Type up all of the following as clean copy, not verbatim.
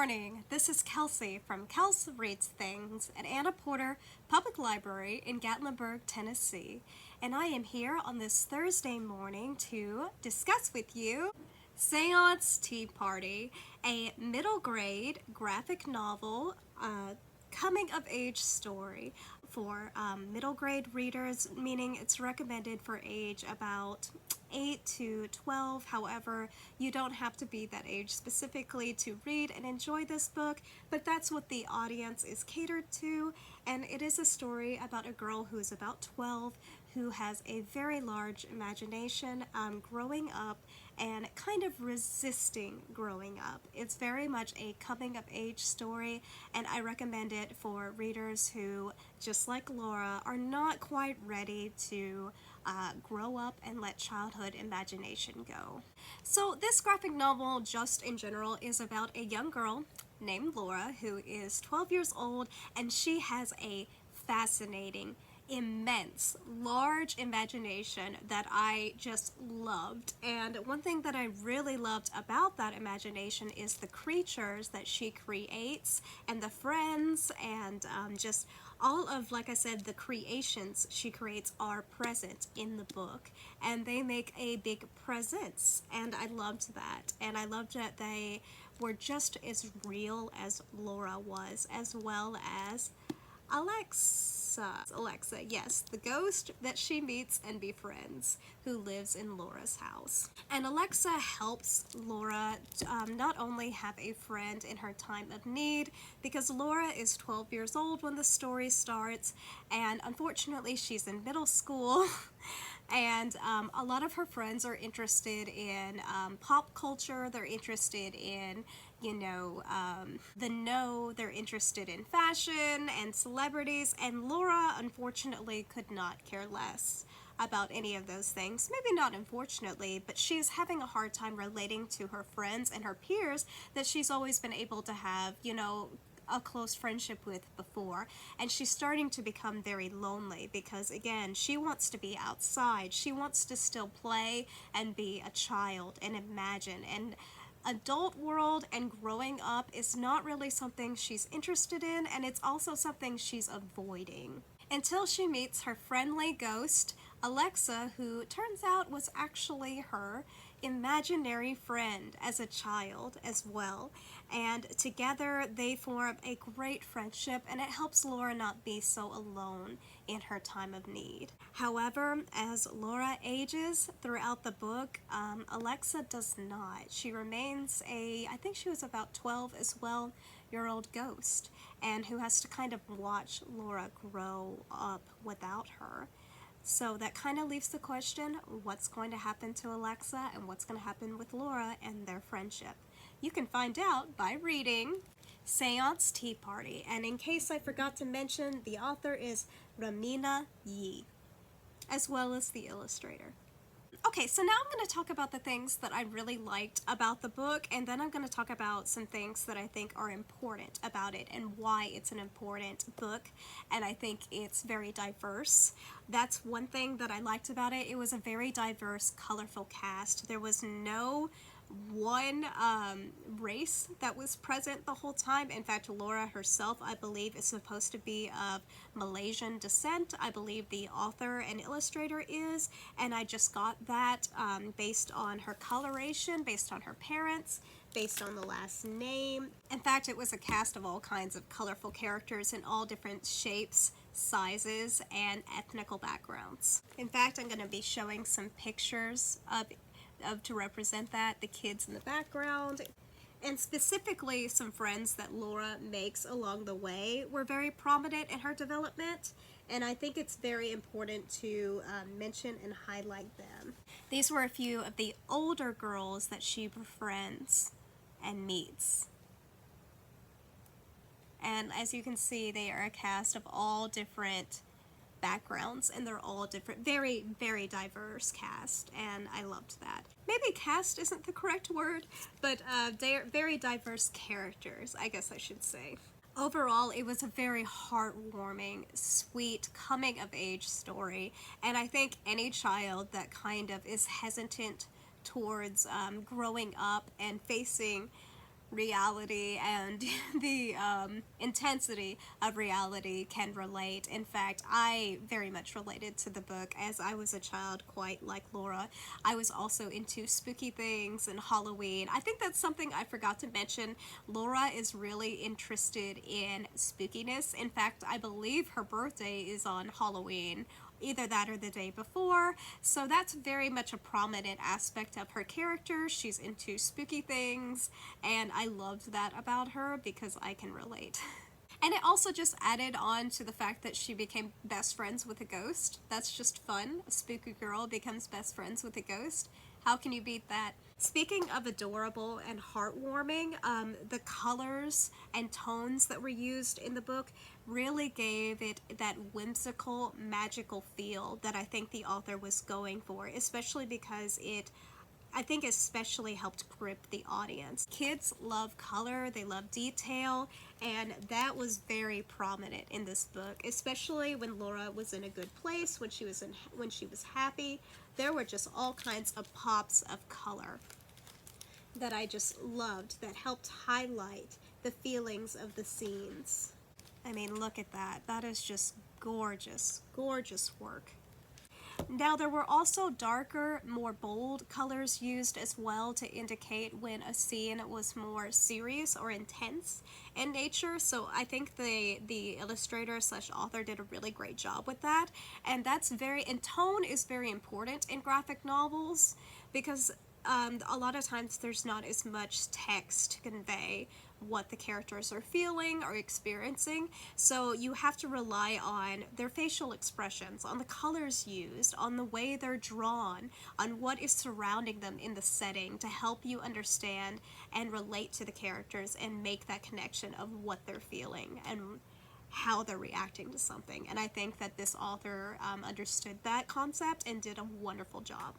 morning. This is Kelsey from Kels Reads Things at Anna Porter Public Library in Gatlinburg, Tennessee. And I am here on this Thursday morning to discuss with you Seance Tea Party, a middle grade graphic novel coming of age story for middle grade readers, meaning it's recommended for age about 8 to 12. However, you don't have to be that age specifically to read and enjoy this book, but that's what the audience is catered to. And it is a story about a girl who is about 12 who has a very large imagination growing up and kind of resisting growing up. It's very much a coming of age story, and I recommend it for readers who, just like Laura, are not quite ready to grow up and let childhood imagination go. So this graphic novel, just in general, is about a young girl named Laura who is 12 years old, and she has a fascinating, immense, large imagination that I just loved. And one thing that I really loved about that imagination is the creatures that she creates and the friends and just all of, like I said, the creations she creates are present in the book, and they make a big presence, and I loved that. And I loved that they were just as real as Laura was, as well as Alexa, yes, the ghost that she meets and befriends, who lives in Laura's house. And Alexa helps Laura not only have a friend in her time of need, because Laura is 12 years old when the story starts, and unfortunately she's in middle school. And a lot of her friends are interested in pop culture. They're interested in, they're interested in fashion and celebrities, and Laura unfortunately could not care less about any of those things. Maybe not unfortunately, but she's having a hard time relating to her friends and her peers that she's always been able to have, a close friendship with before, and she's starting to become very lonely because, again, she wants to be outside. She wants to still play and be a child and imagine, and adult world and growing up is not really something she's interested in, and it's also something she's avoiding until she meets her friendly ghost Alexa, who turns out was actually her imaginary friend as a child as well. And together they form a great friendship, and it helps Laura not be so alone in her time of need. However, as Laura ages throughout the book, Alexa does not. She remains I think she was about 12 as well, year old ghost, and who has to kind of watch Laura grow up without her. So that kind of leaves the question, what's going to happen to Alexa and what's going to happen with Laura and their friendship? You can find out by reading Seance Tea Party. And in case I forgot to mention, the author is Ramina Yi, as well as the illustrator. Okay, so now I'm going to talk about the things that I really liked about the book, and then I'm going to talk about some things that I think are important about it and why it's an important book, and I think it's very diverse. That's one thing that I liked about it. It was a very diverse, colorful cast. There was no one race that was present the whole time. In fact, Laura herself, I believe, is supposed to be of Malaysian descent. I believe the author and illustrator is, and I just got that based on her coloration, based on her parents, based on the last name. In fact, it was a cast of all kinds of colorful characters in all different shapes, sizes, and ethnical backgrounds. In fact, I'm going to be showing some pictures to represent that, the kids in the background, and specifically some friends that Laura makes along the way were very prominent in her development, and I think it's very important to mention and highlight them. These were a few of the older girls that she befriends and meets. And as you can see, they are a cast of all different backgrounds, and they're all different, very, very diverse cast, and I loved that. Maybe cast isn't the correct word, but they're very diverse characters, I guess I should say. Overall, it was a very heartwarming, sweet, coming-of-age story, and I think any child that kind of is hesitant towards growing up and facing reality and the intensity of reality can relate. In fact, I very much related to the book as I was a child, quite like Laura. I was also into spooky things and Halloween. I think that's something I forgot to mention. Laura is really interested in spookiness. In fact, I believe her birthday is on Halloween, either that or the day before. So that's very much a prominent aspect of her character. She's into spooky things, and I loved that about her because I can relate. And it also just added on to the fact that she became best friends with a ghost. That's just fun. A spooky girl becomes best friends with a ghost. How can you beat that? Speaking of adorable and heartwarming, the colors and tones that were used in the book really gave it that whimsical, magical feel that I think the author was going for, especially because I think especially helped grip the audience. Kids love color, they love detail, and that was very prominent in this book, especially when Laura was in a good place, when she was happy. There were just all kinds of pops of color that I just loved that helped highlight the feelings of the scenes. I mean, look at that. That is just gorgeous, gorgeous work. Now, there were also darker, more bold colors used as well to indicate when a scene was more serious or intense in nature. So I think the illustrator slash author did a really great job with that. And and tone is very important in graphic novels because a lot of times there's not as much text to convey what the characters are feeling or experiencing, so you have to rely on their facial expressions, on the colors used, on the way they're drawn, on what is surrounding them in the setting to help you understand and relate to the characters and make that connection of what they're feeling and how they're reacting to something. And I think that this author understood that concept and did a wonderful job.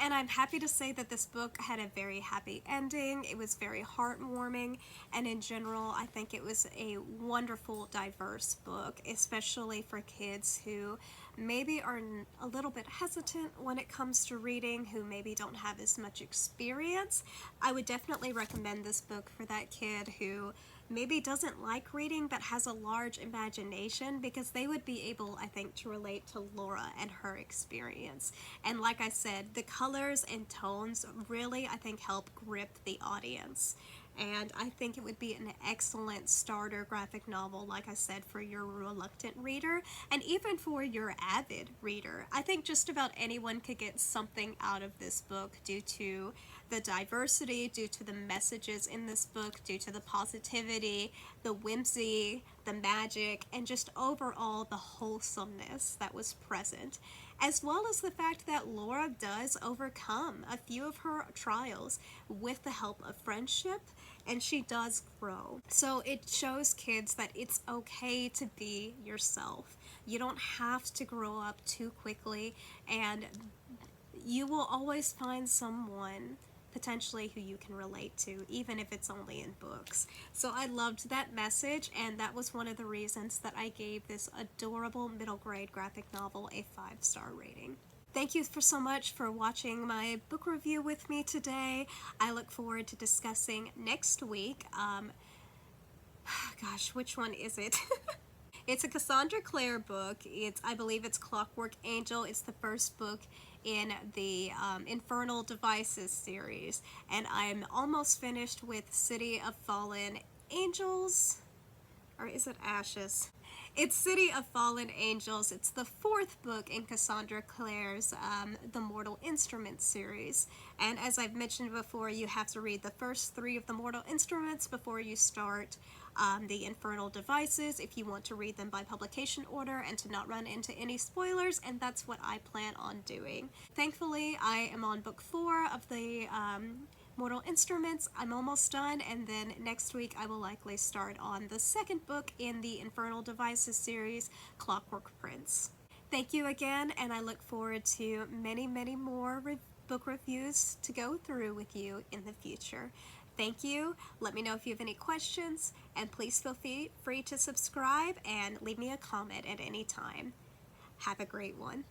And I'm happy to say that this book had a very happy ending. It was very heartwarming, and in general, I think it was a wonderful, diverse book, especially for kids who maybe are a little bit hesitant when it comes to reading, who maybe don't have as much experience. I would definitely recommend this book for that kid who maybe doesn't like reading but has a large imagination, because they would be able, I think, to relate to Laura and her experience. And like I said, the colors and tones really, I think, help grip the audience. And I think it would be an excellent starter graphic novel, like I said, for your reluctant reader and even for your avid reader. I think just about anyone could get something out of this book due to the diversity, due to the messages in this book, due to the positivity, the whimsy, the magic, and just overall the wholesomeness that was present, as well as the fact that Laura does overcome a few of her trials with the help of friendship, and she does grow. So it shows kids that it's okay to be yourself. You don't have to grow up too quickly, and you will always find someone potentially who you can relate to, even if it's only in books. So I loved that message, and that was one of the reasons that I gave this adorable middle grade graphic novel a 5-star rating. Thank you so much for watching my book review with me today. I look forward to discussing next week. Gosh, which one is it? It's a Cassandra Clare book. I believe it's Clockwork Angel. It's the first book in the Infernal Devices series, and I'm almost finished with City of Fallen Angels, or is it Ashes? It's City of Fallen Angels. It's the 4th book in Cassandra Clare's The Mortal Instruments series. And as I've mentioned before, you have to read the first 3 of the Mortal Instruments before you start the Infernal Devices, if you want to read them by publication order and to not run into any spoilers, and that's what I plan on doing. Thankfully, I am on book 4 of the Mortal Instruments. I'm almost done, and then next week I will likely start on the 2nd book in the Infernal Devices series, Clockwork Prince. Thank you again, and I look forward to many, many more book reviews to go through with you in the future. Thank you. Let me know if you have any questions, and please feel free to subscribe and leave me a comment at any time. Have a great one.